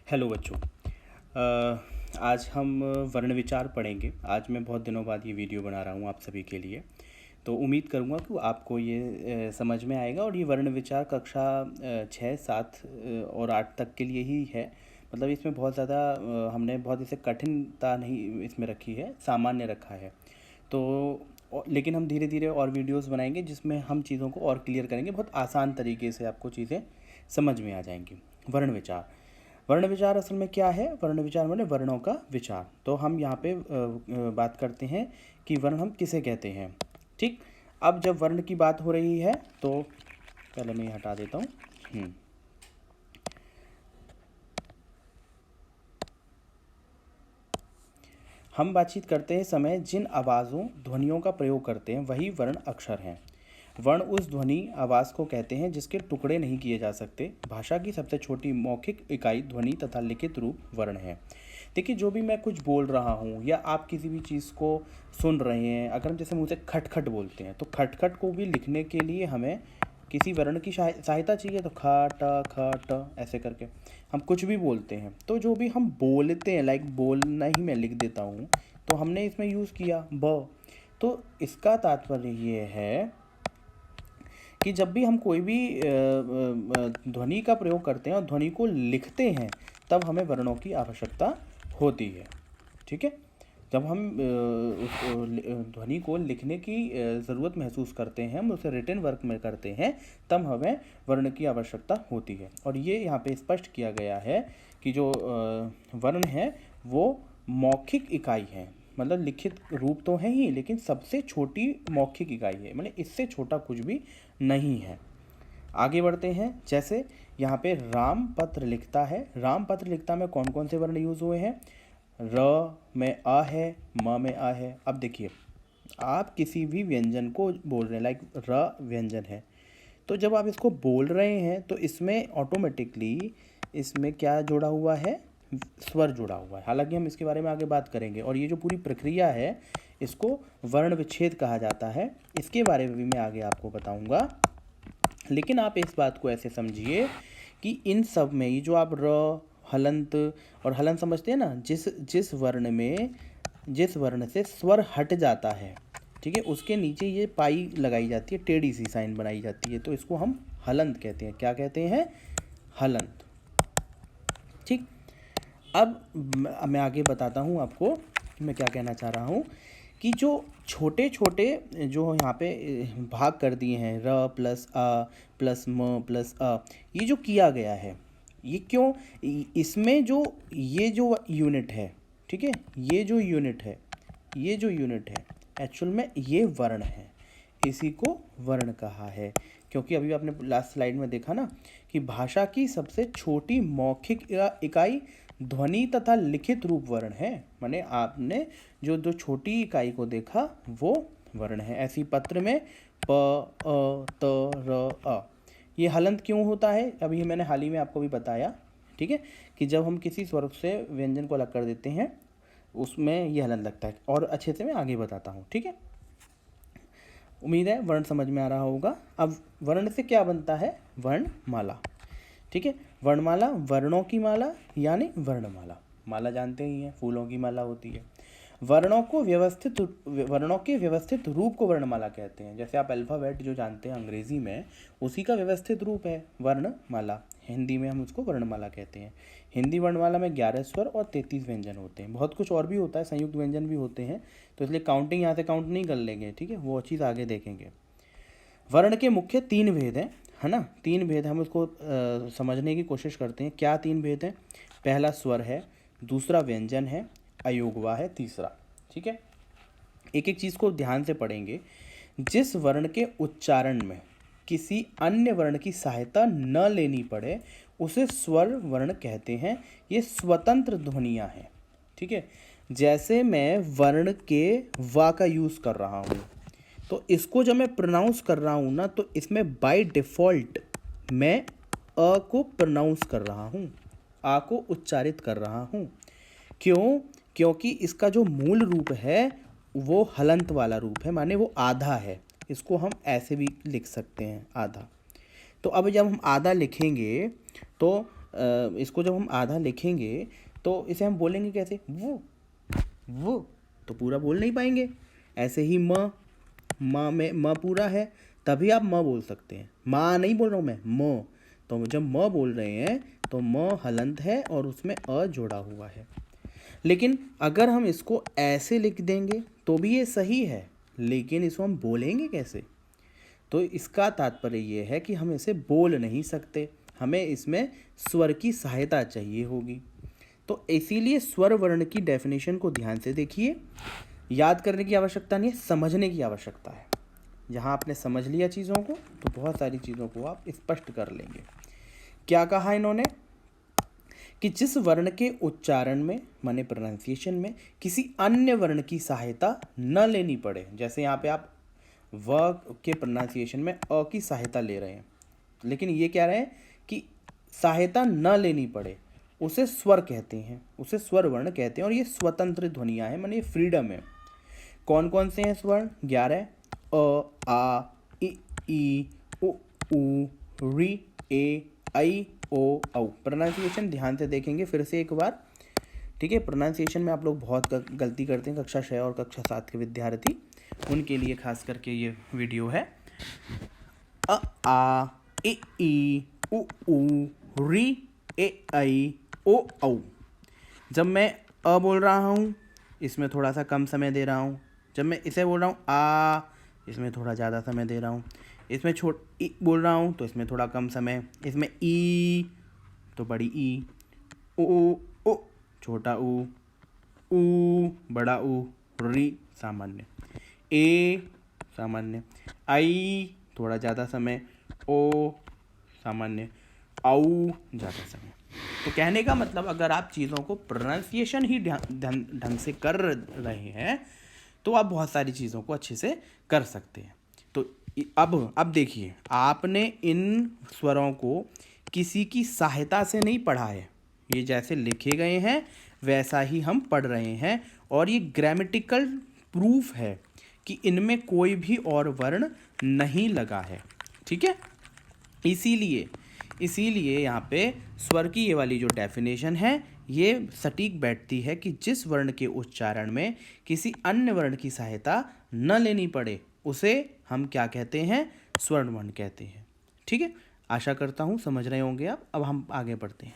Hello बच्चों। आज हम वर्ण विचार पढ़ेंगे। आज मैं बहुत दिनों बाद ये वीडियो बना रहा हूँ आप सभी के लिए। तो उम्मीद करूँगा कि आपको ये समझ में आएगा। और ये वर्ण विचार कक्षा 6, 7 और 8 तक के लिए ही है। मतलब इसमें बहुत ज़्यादा हमने बहुत इसे कठिनता नहीं इसमें रखी है, सामान्य रखा है। तो लेकिन हम धीरे धीरे और वीडियोस बनाएंगे जिसमें हम चीज़ों को और क्लियर करेंगे। बहुत आसान तरीके से आपको चीज़ें समझ में आ जाएंगी। वर्ण विचार, वर्ण विचार असल में क्या है? वर्ण विचार माने वर्णों का विचार। तो हम यहाँ पे बात करते हैं कि वर्ण हम किसे कहते हैं। ठीक, अब जब वर्ण की बात हो रही है तो पहले मैं ये हटा देता हूँ। हम बातचीत करते हैं समय जिन आवाज़ों ध्वनियों का प्रयोग करते हैं वही वर्ण अक्षर हैं। वर्ण उस ध्वनि आवाज़ को कहते हैं जिसके टुकड़े नहीं किए जा सकते। भाषा की सबसे छोटी मौखिक इकाई ध्वनि तथा लिखित रूप वर्ण है। देखिए, जो भी मैं कुछ बोल रहा हूँ या आप किसी भी चीज़ को सुन रहे हैं, अगर हम जैसे मुँह से खटखट बोलते हैं तो खटखट को भी लिखने के लिए हमें किसी वर्ण की सहायता चाहिए। तो ख ट ख ट ऐसे करके हम कुछ भी बोलते हैं। तो जो भी हम बोलते हैं, लाइक बोलना ही मैं लिख देता हूँ, तो हमने इसमें यूज़ किया ब। तो इसका तात्पर्य ये है कि जब भी हम कोई भी ध्वनि का प्रयोग करते हैं और ध्वनि को लिखते हैं तब हमें वर्णों की आवश्यकता होती है। ठीक है, जब हम उस ध्वनि को लिखने की ज़रूरत महसूस करते हैं, हम उसे रिटन वर्क में करते हैं, तब हमें वर्ण की आवश्यकता होती है। और ये यहाँ पे स्पष्ट किया गया है कि जो वर्ण है वो मौखिक इकाई है। मतलब लिखित रूप तो है ही, लेकिन सबसे छोटी मौखिक इकाई है। मतलब इससे छोटा कुछ भी नहीं है। आगे बढ़ते हैं। जैसे यहाँ पे राम पत्र लिखता है। राम पत्र लिखता में कौन कौन से वर्ण यूज़ हुए हैं? र में आ है, म में आ है। अब देखिए, आप किसी भी व्यंजन को बोल रहे हैं, लाइक र व्यंजन है, तो जब आप इसको बोल रहे हैं तो इसमें ऑटोमेटिकली इसमें क्या जुड़ा हुआ है? स्वर जुड़ा हुआ है। हालांकि हम इसके बारे में आगे बात करेंगे। और ये जो पूरी प्रक्रिया है इसको वर्ण विच्छेद कहा जाता है। इसके बारे में भी मैं आगे आपको बताऊंगा। लेकिन आप इस बात को ऐसे समझिए कि इन सब में ये जो आप र, हलंत और हलन समझते हैं ना, जिस जिस वर्ण से स्वर हट जाता है, ठीक है, उसके नीचे ये पाई लगाई जाती है, टेढ़ी सी साइन बनाई जाती है, तो इसको हम हलंत कहते हैं। क्या कहते हैं? हलंत। ठीक, अब मैं आगे बताता हूँ आपको कि मैं क्या कहना चाह रहा हूँ। कि जो छोटे छोटे जो यहाँ पे भाग कर दिए हैं, र प्लस आ प्लस म प्लस अ, ये जो किया गया है, ये क्यों? इसमें जो ये जो यूनिट है, ठीक है, ये जो यूनिट है एक्चुअल में ये वर्ण है। इसी को वर्ण कहा है। क्योंकि अभी आपने लास्ट स्लाइड में देखा ना कि भाषा की सबसे छोटी मौखिक इकाई ध्वनि तथा लिखित रूप वर्ण है। माने आपने जो छोटी इकाई को देखा वो वर्ण है। ऐसी पत्र में प, अ, त, र, अ। ये हलंत क्यों होता है? अभी मैंने हाल ही में आपको भी बताया, ठीक है, कि जब हम किसी स्वर से व्यंजन को अलग कर देते हैं उसमें ये हलंत लगता है। और अच्छे से मैं आगे बताता हूँ, ठीक है। उम्मीद है वर्ण समझ में आ रहा होगा। अब वर्ण से क्या बनता है? वर्णमाला। ठीक है, वर्णमाला वर्णों की माला यानी वर्णमाला। माला जानते ही हैं, फूलों की माला होती है। वर्णों के व्यवस्थित रूप को वर्णमाला कहते हैं। जैसे आप अल्फ़ाबेट जो जानते हैं अंग्रेजी में, उसी का व्यवस्थित रूप है वर्णमाला। हिंदी में हम उसको वर्णमाला कहते हैं। हिंदी वर्णमाला में 11 स्वर और 33 व्यंजन होते हैं। बहुत कुछ और भी होता है, संयुक्त व्यंजन भी होते हैं, तो इसलिए काउंटिंग यहाँ से काउंट नहीं कर लेंगे, ठीक है, वो चीज़ आगे देखेंगे। वर्ण के मुख्य 3 भेद हैं, है ना। 3 भेद हम उसको समझने की कोशिश करते हैं। क्या 3 भेद हैं? पहला स्वर है, दूसरा व्यंजन है, अयोगवा है तीसरा। ठीक है, एक एक चीज़ को ध्यान से पढ़ेंगे। जिस वर्ण के उच्चारण में किसी अन्य वर्ण की सहायता न लेनी पड़े उसे स्वर वर्ण कहते हैं। ये स्वतंत्र ध्वनियाँ हैं, ठीक है। जैसे मैं वर्ण के वा का यूज़ कर रहा हूँ, तो इसको जब मैं प्रोनाउंस कर रहा हूँ ना, तो इसमें बाय डिफ़ॉल्ट मैं अ को प्रोनाउंस कर रहा हूँ, आ को उच्चारित कर रहा हूँ। क्यों? क्योंकि इसका जो मूल रूप है वो हलंत वाला रूप है, माने वो आधा है। इसको हम ऐसे भी लिख सकते हैं, आधा। तो अब जब हम आधा लिखेंगे तो इसको जब हम आधा लिखेंगे तो इसे हम बोलेंगे कैसे, वो तो पूरा बोल नहीं पाएंगे। ऐसे ही माँ में म पूरा है तभी आप म बोल सकते हैं, माँ नहीं बोल रहा हूँ मैं, म। तो जब म बोल रहे हैं तो म हलंत है और उसमें अ जोड़ा हुआ है। लेकिन अगर हम इसको ऐसे लिख देंगे तो भी ये सही है, लेकिन इसको हम बोलेंगे कैसे? तो इसका तात्पर्य ये है कि हम इसे बोल नहीं सकते, हमें इसमें स्वर की सहायता चाहिए होगी। तो इसीलिए स्वर वर्ण की डेफिनेशन को ध्यान से देखिए, याद करने की आवश्यकता नहीं है, समझने की आवश्यकता है। यहाँ आपने समझ लिया चीज़ों को तो बहुत सारी चीज़ों को आप स्पष्ट कर लेंगे। क्या कहा इन्होंने कि जिस वर्ण के उच्चारण में माने प्रोनाउंसिएशन में किसी अन्य वर्ण की सहायता न लेनी पड़े, जैसे यहाँ पे आप व के प्रोनाउंसिएशन में अ की सहायता ले रहे हैं, लेकिन ये कह रहे हैं कि सहायता न लेनी पड़े, उसे स्वर कहते हैं, उसे स्वर वर्ण कहते हैं। और ये स्वतंत्र ध्वनियाँ हैं, माने फ्रीडम है। कौन कौन से हैं स्वर्ण? 11। अ, आ, ई, उ, री, ए, ऐ, ओ, औ। प्रोनाउंसिएशन ध्यान से देखेंगे फिर से एक बार, ठीक है। प्रोनाउंसिएशन में आप लोग बहुत गलती करते हैं, कक्षा 6 और कक्षा 7 के विद्यार्थी, उनके लिए खास करके ये वीडियो है। अ, आ, ई, उ, री, ए, ऐ, ओ, औ। जब मैं अ बोल रहा हूँ इसमें थोड़ा सा कम समय दे रहा हूँ, जब मैं इसे बोल रहा हूँ आ, इसमें थोड़ा ज़्यादा समय दे रहा हूँ, इसमें ई बोल रहा हूँ तो इसमें थोड़ा कम समय, इसमें ई तो बड़ी ई, ओ छोटा ऊ बड़ा ऊ, री सामान्य, ए सामान्य, आई थोड़ा ज़्यादा समय, ओ सामान्य, औ ज़्यादा समय। तो कहने का मतलब अगर आप चीज़ों को प्रोनाउंसिएशन ही ढंग से कर रहे हैं तो आप बहुत सारी चीज़ों को अच्छे से कर सकते हैं। तो अब देखिए, आपने इन स्वरों को किसी की सहायता से नहीं पढ़ा है, ये जैसे लिखे गए हैं वैसा ही हम पढ़ रहे हैं, और ये ग्रामेटिकल प्रूफ है कि इनमें कोई भी और वर्ण नहीं लगा है, ठीक है। इसीलिए यहाँ पे स्वर की ये वाली जो डेफिनेशन है ये सटीक बैठती है कि जिस वर्ण के उच्चारण में किसी अन्य वर्ण की सहायता न लेनी पड़े उसे हम क्या कहते हैं? स्वर्ण वर्ण कहते हैं, ठीक है। आशा करता हूँ समझ रहे होंगे आप। अब हम आगे बढ़ते हैं।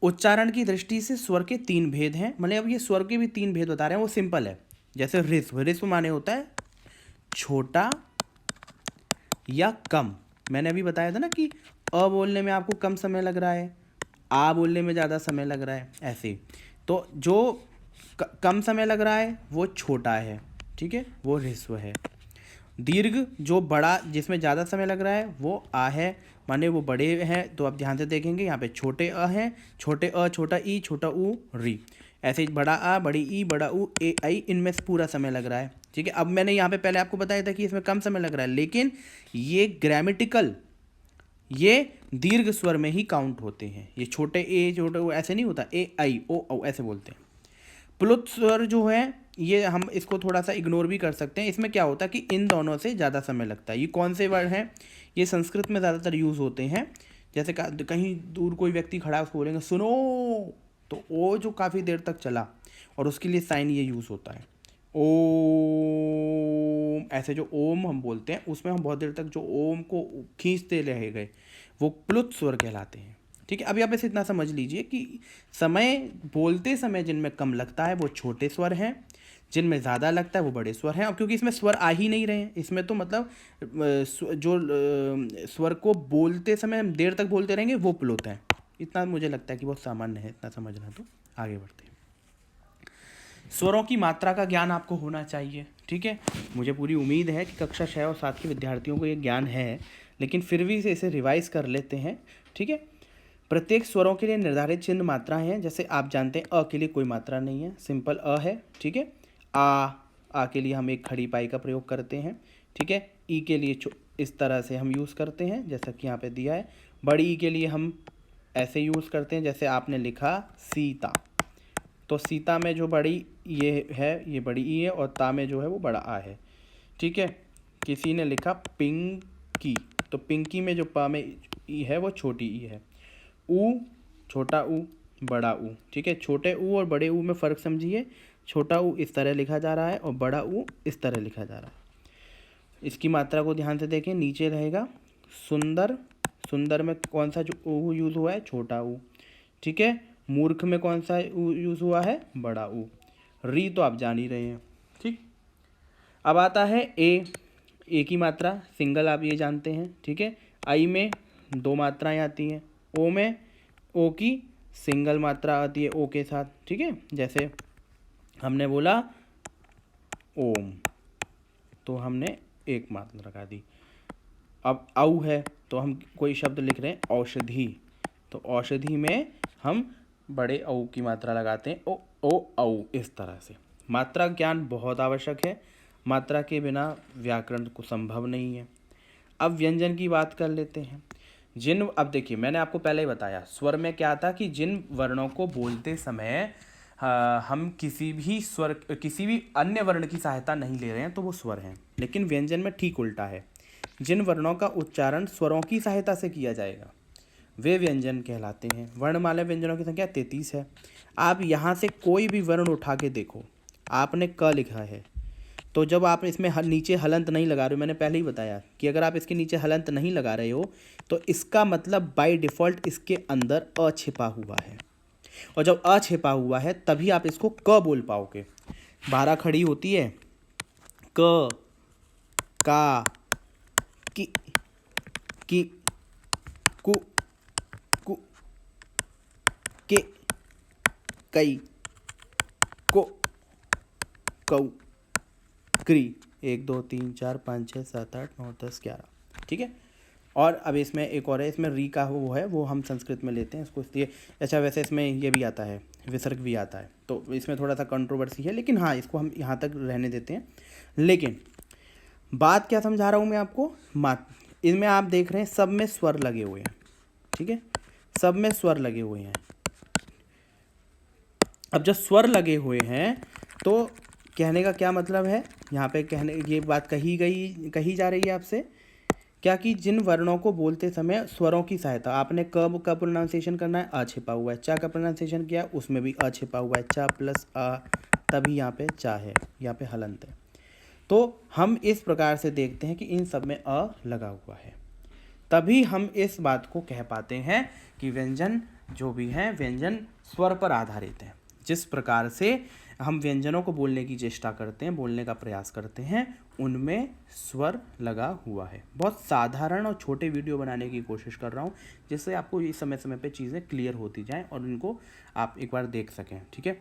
उच्चारण की दृष्टि से स्वर के 3 भेद हैं, मतलब अब ये स्वर के भी 3 भेद बता रहे हैं, वो सिंपल है। जैसे ऋस्व माने होता है छोटा या कम। मैंने अभी बताया था ना कि अ बोलने में आपको कम समय लग रहा है, आ बोलने में ज़्यादा समय लग रहा है, ऐसे। तो जो कम समय लग रहा है वो छोटा है, ठीक है, वो ह्रस्व है। दीर्घ जो बड़ा, जिसमें ज़्यादा समय लग रहा है वो आ है, माने वो बड़े हैं। तो आप ध्यान से देखेंगे यहाँ पे छोटे अ हैं, छोटे अ, छोटा ई, छोटा ऊ, री। ऐसे ही बड़ा आ, बड़ी ई, बड़ा ऊ, ए, आई, इनमें पूरा समय लग रहा है, ठीक है। अब मैंने यहाँ पे पहले आपको बताया था कि इसमें कम समय लग रहा है, लेकिन ये ग्रामेटिकल, ये दीर्घ स्वर में ही काउंट होते हैं। ये छोटे ए, छोटे ओ ऐसे नहीं होता, ए, आई, ओ, औ ऐसे बोलते हैं। प्लुत स्वर जो है ये हम इसको थोड़ा सा इग्नोर भी कर सकते हैं। इसमें क्या होता है कि इन दोनों से ज़्यादा समय लगता है। ये कौन से वर्ड हैं? ये संस्कृत में ज़्यादातर यूज़ होते हैं। जैसे कहीं दूर कोई व्यक्ति खड़ा है, उसको बोलेंगे सुनो, तो ओ जो काफ़ी देर तक चला, और उसके लिए साइन ये यूज़ होता है ओम। ऐसे जो ओम हम बोलते हैं उसमें हम बहुत देर तक जो ओम को खींचते रह गए, वो प्लुत स्वर कहलाते हैं, ठीक है। अभी आप इसे इतना समझ लीजिए कि समय बोलते समय जिनमें कम लगता है वो छोटे स्वर हैं, जिनमें ज़्यादा लगता है वो बड़े स्वर हैं। अब क्योंकि इसमें स्वर आ ही नहीं रहे हैं, इसमें तो मतलब जो स्वर को बोलते समय हम देर तक बोलते रहेंगे वो प्लुत हैं। इतना मुझे लगता है कि बहुत सामान्य है, इतना समझना। तो आगे बढ़ते हैं। स्वरों की मात्रा का ज्ञान आपको होना चाहिए, ठीक है। मुझे पूरी उम्मीद है कि कक्षा 6 और 7 के विद्यार्थियों को ये ज्ञान है, लेकिन फिर भी इसे रिवाइज कर लेते हैं, ठीक है। प्रत्येक स्वरों के लिए निर्धारित चिन्ह मात्राएं हैं। जैसे आप जानते हैं अ के लिए कोई मात्रा नहीं है, सिंपल अ है, ठीक है। आ के लिए हम एक खड़ी पाई का प्रयोग करते हैं, ठीक है। ई के लिए इस तरह से हम यूज़ करते हैं जैसा कि यहाँ पे दिया है। बड़ी ई के लिए हम ऐसे यूज़ करते हैं जैसे आपने लिखा सीता, तो सीता में जो बड़ी ये है ये बड़ी ई है, और ता में जो है वो बड़ा आ है, ठीक है। किसी ने लिखा पिंकी, तो पिंकी में जो पा में ई है वो छोटी ई है। ऊ, छोटा ऊ, बड़ा ऊ। ठीक है, छोटे ऊ और बड़े ऊ में फ़र्क समझिए। छोटा ऊ इस तरह लिखा जा रहा है और बड़ा ऊ इस तरह लिखा जा रहा है। इसकी मात्रा को ध्यान से देखें, नीचे रहेगा सुंदर, सुंदर में कौन सा जो ऊ यूज़ हुआ है, छोटा ऊ। ठीक है, मूर्ख में कौन सा ऊ यूज़ हुआ है, बड़ा ऊ। री तो आप जान ही रहे हैं। ठीक, अब आता है ए की मात्रा सिंगल, आप ये जानते हैं। ठीक है, आई में 2 मात्राएं आती हैं, ओ में ओ की सिंगल मात्रा आती है ओ के साथ। ठीक है, जैसे हमने बोला ओम, तो हमने एक मात्रा लगा दी। अब औ है तो हम कोई शब्द लिख रहे हैं औषधि, तो औषधि में हम बड़े औ की मात्रा लगाते हैं, ओ औ, इस तरह से। मात्रा ज्ञान बहुत आवश्यक है, मात्रा के बिना व्याकरण को संभव नहीं है। अब व्यंजन की बात कर लेते हैं। अब देखिए, मैंने आपको पहले ही बताया स्वर में क्या था कि जिन वर्णों को बोलते समय हम किसी भी अन्य वर्ण की सहायता नहीं ले रहे हैं तो वो स्वर हैं। लेकिन व्यंजन में ठीक उल्टा है, जिन वर्णों का उच्चारण स्वरों की सहायता से किया जाएगा वे व्यंजन कहलाते हैं। वर्णमाला व्यंजनों की संख्या 33 है। आप यहाँ से कोई भी वर्ण उठा के देखो, आपने क लिखा है, तो जब आप इसमें नीचे हलंत नहीं लगा रहे हो, मैंने पहले ही बताया कि अगर आप इसके नीचे हलंत नहीं लगा रहे हो तो इसका मतलब बाय डिफ़ॉल्ट इसके अंदर अ छिपा हुआ है, और जब अ छिपा हुआ है तभी आप इसको क बोल पाओगे। 12 खड़ी होती है, क, का, कि, कु, कु, के, कई, को, कऊ, क्री। 1 2 3 4 5 6 7 8 9 10 11। ठीक है, और अब इसमें एक और है, इसमें री का वो है, वो हम संस्कृत में लेते हैं इसको, इसलिए अच्छा। वैसे इसमें ये भी आता है, विसर्ग भी आता है, तो इसमें थोड़ा सा कंट्रोवर्सी है, लेकिन हाँ इसको हम यहाँ तक रहने देते हैं। लेकिन बात क्या समझा रहा हूँ मैं आपको, इनमें आप देख रहे हैं सब में स्वर लगे हुए हैं। ठीक है, सब में स्वर लगे हुए हैं। अब जब स्वर लगे हुए हैं तो कहने का क्या मतलब है, यहाँ पे ये बात कही जा रही है आपसे क्या, कि जिन वर्णों को बोलते समय स्वरों की सहायता, आपने क का प्रोनाउंसिएशन करना है, अ छिपा हुआ है। चा का प्रोनाउंसिएशन किया, उसमें भी अ छिपा हुआ है, चा प्लस अ, तभी यहाँ पे चा है, यहाँ पे हलंत है। तो हम इस प्रकार से देखते हैं कि इन सब में अ लगा हुआ है, तभी हम इस बात को कह पाते हैं कि व्यंजन जो भी हैं व्यंजन स्वर पर आधारित हैं। जिस प्रकार से हम व्यंजनों को बोलने की चेष्टा करते हैं, बोलने का प्रयास करते हैं, उनमें स्वर लगा हुआ है। बहुत साधारण और छोटे वीडियो बनाने की कोशिश कर रहा हूँ, जिससे आपको ये समय समय पे चीज़ें क्लियर होती जाएं और उनको आप एक बार देख सकें। ठीक है,